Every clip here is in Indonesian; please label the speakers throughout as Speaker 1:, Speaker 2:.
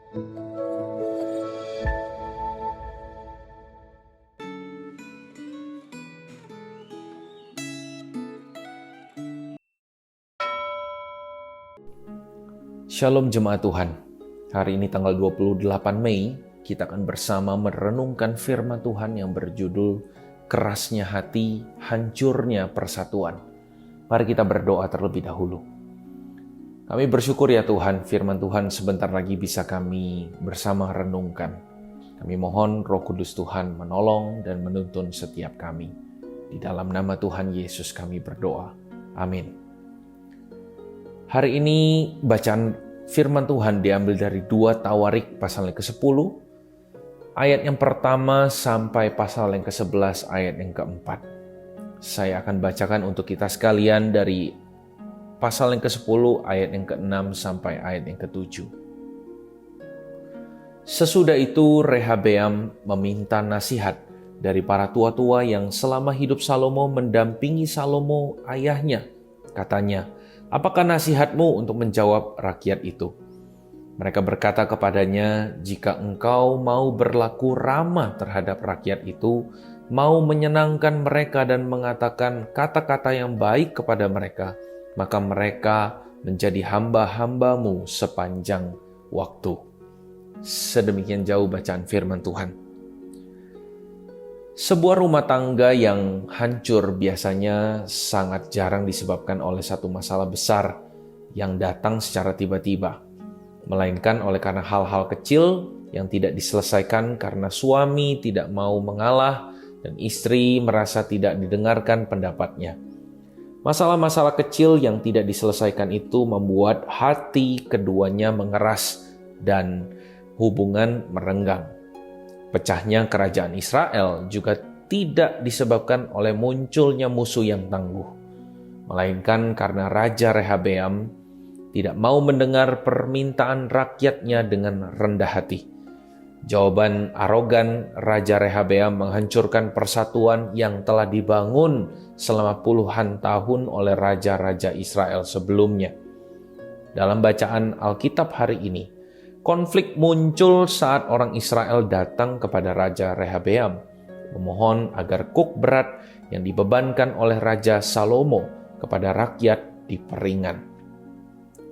Speaker 1: Shalom jemaat Tuhan. Hari ini tanggal 28 Mei, kita akan bersama merenungkan firman Tuhan yang berjudul Kerasnya Hati, Hancurnya Persatuan. Mari kita berdoa terlebih dahulu. Kami bersyukur ya Tuhan, firman Tuhan sebentar lagi bisa kami bersama renungkan. Kami mohon Roh Kudus Tuhan menolong dan menuntun setiap kami. Di dalam nama Tuhan Yesus kami berdoa. Amin. Hari ini bacaan firman Tuhan diambil dari 2 Tawarik pasal yang ke-10, ayat yang pertama sampai pasal yang ke-11 ayat yang ke-4. Saya akan bacakan untuk kita sekalian dari pasal yang ke-10 ayat yang ke-6 sampai ayat yang ke-7. Sesudah itu Rehabeam meminta nasihat dari para tua-tua yang selama hidup Salomo mendampingi Salomo ayahnya. Katanya, "Apakah nasihatmu untuk menjawab rakyat itu?" Mereka berkata kepadanya, "Jika engkau mau berlaku ramah terhadap rakyat itu, mau menyenangkan mereka dan mengatakan kata-kata yang baik kepada mereka, maka mereka menjadi hamba-hambamu sepanjang waktu." Sedemikian jauh bacaan firman Tuhan. Sebuah rumah tangga yang hancur biasanya sangat jarang disebabkan oleh satu masalah besar yang datang secara tiba-tiba, melainkan oleh karena hal-hal kecil yang tidak diselesaikan karena suami tidak mau mengalah dan istri merasa tidak didengarkan pendapatnya. Masalah-masalah kecil yang tidak diselesaikan itu membuat hati keduanya mengeras dan hubungan merenggang. Pecahnya kerajaan Israel juga tidak disebabkan oleh munculnya musuh yang tangguh, melainkan karena Raja Rehabeam tidak mau mendengar permintaan rakyatnya dengan rendah hati. Jawaban arogan Raja Rehabeam menghancurkan persatuan yang telah dibangun selama puluhan tahun oleh raja-raja Israel sebelumnya. Dalam bacaan Alkitab hari ini, konflik muncul saat orang Israel datang kepada Raja Rehabeam, memohon agar kuk berat yang dibebankan oleh Raja Salomo kepada rakyat diperingan.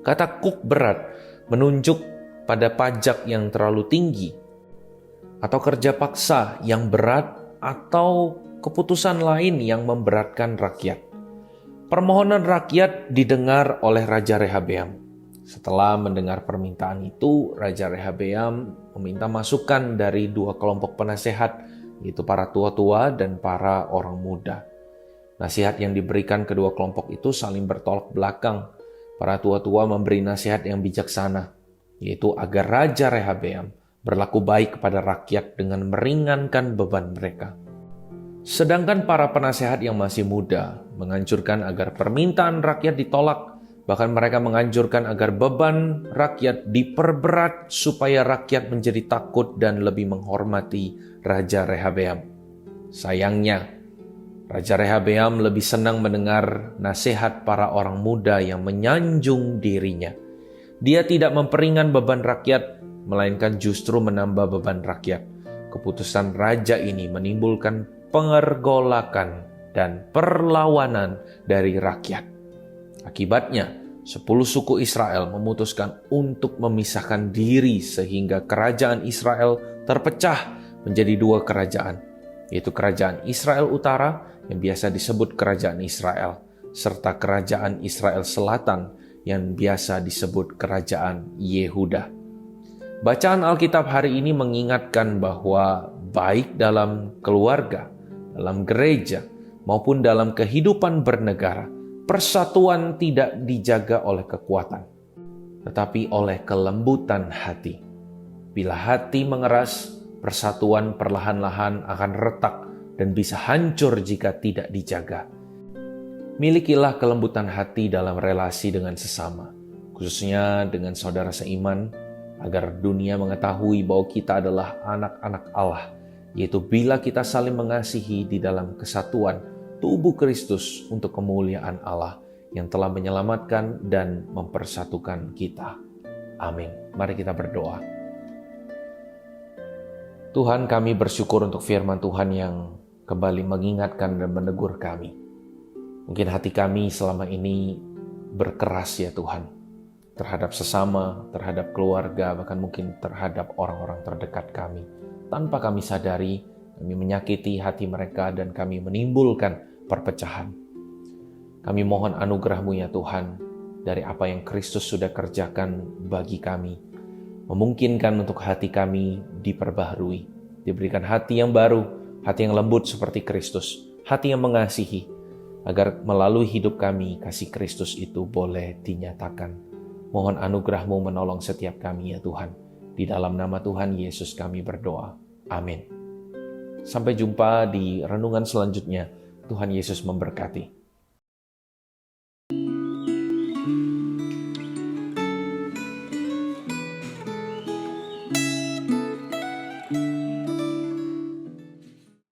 Speaker 1: Kata kuk berat menunjuk pada pajak yang terlalu tinggi, atau kerja paksa yang berat, atau keputusan lain yang memberatkan rakyat. Permohonan rakyat didengar oleh Raja Rehabeam. Setelah mendengar permintaan itu, Raja Rehabeam meminta masukan dari 2 kelompok penasehat, yaitu para tua-tua dan para orang muda. Nasihat yang diberikan kedua kelompok itu saling bertolak belakang. Para tua-tua memberi nasihat yang bijaksana, yaitu agar Raja Rehabeam berlaku baik kepada rakyat dengan meringankan beban mereka. Sedangkan para penasehat yang masih muda menganjurkan agar permintaan rakyat ditolak. Bahkan mereka menganjurkan agar beban rakyat diperberat supaya rakyat menjadi takut dan lebih menghormati Raja Rehabeam. Sayangnya, Raja Rehabeam lebih senang mendengar nasihat para orang muda yang menyanjung dirinya. Dia tidak memperingan beban rakyat, melainkan justru menambah beban rakyat. Keputusan raja ini menimbulkan pengergolakan dan perlawanan dari rakyat. Akibatnya, 10 suku Israel memutuskan untuk memisahkan diri sehingga kerajaan Israel terpecah menjadi 2 kerajaan, yaitu kerajaan Israel Utara yang biasa disebut kerajaan Israel, serta kerajaan Israel Selatan yang biasa disebut kerajaan Yehuda. Bacaan Alkitab hari ini mengingatkan bahwa baik dalam keluarga, dalam gereja, maupun dalam kehidupan bernegara, persatuan tidak dijaga oleh kekuatan, tetapi oleh kelembutan hati. Bila hati mengeras, persatuan perlahan-lahan akan retak dan bisa hancur jika tidak dijaga. Milikilah kelembutan hati dalam relasi dengan sesama, khususnya dengan saudara seiman, agar dunia mengetahui bahwa kita adalah anak-anak Allah, yaitu bila kita saling mengasihi di dalam kesatuan tubuh Kristus untuk kemuliaan Allah yang telah menyelamatkan dan mempersatukan kita. Amin. Mari kita berdoa. Tuhan, kami bersyukur untuk firman Tuhan yang kembali mengingatkan dan menegur kami. Mungkin hati kami selama ini berkeras ya Tuhan, terhadap sesama, terhadap keluarga, bahkan mungkin terhadap orang-orang terdekat kami. Tanpa kami sadari, kami menyakiti hati mereka dan kami menimbulkan perpecahan. Kami mohon anugerah-Mu ya Tuhan, dari apa yang Kristus sudah kerjakan bagi kami, memungkinkan untuk hati kami diperbaharui, diberikan hati yang baru, hati yang lembut seperti Kristus, hati yang mengasihi, agar melalui hidup kami kasih Kristus itu boleh dinyatakan. Mohon anugerah-Mu menolong setiap kami ya Tuhan. Di dalam nama Tuhan Yesus kami berdoa. Amin. Sampai jumpa di renungan selanjutnya. Tuhan Yesus memberkati.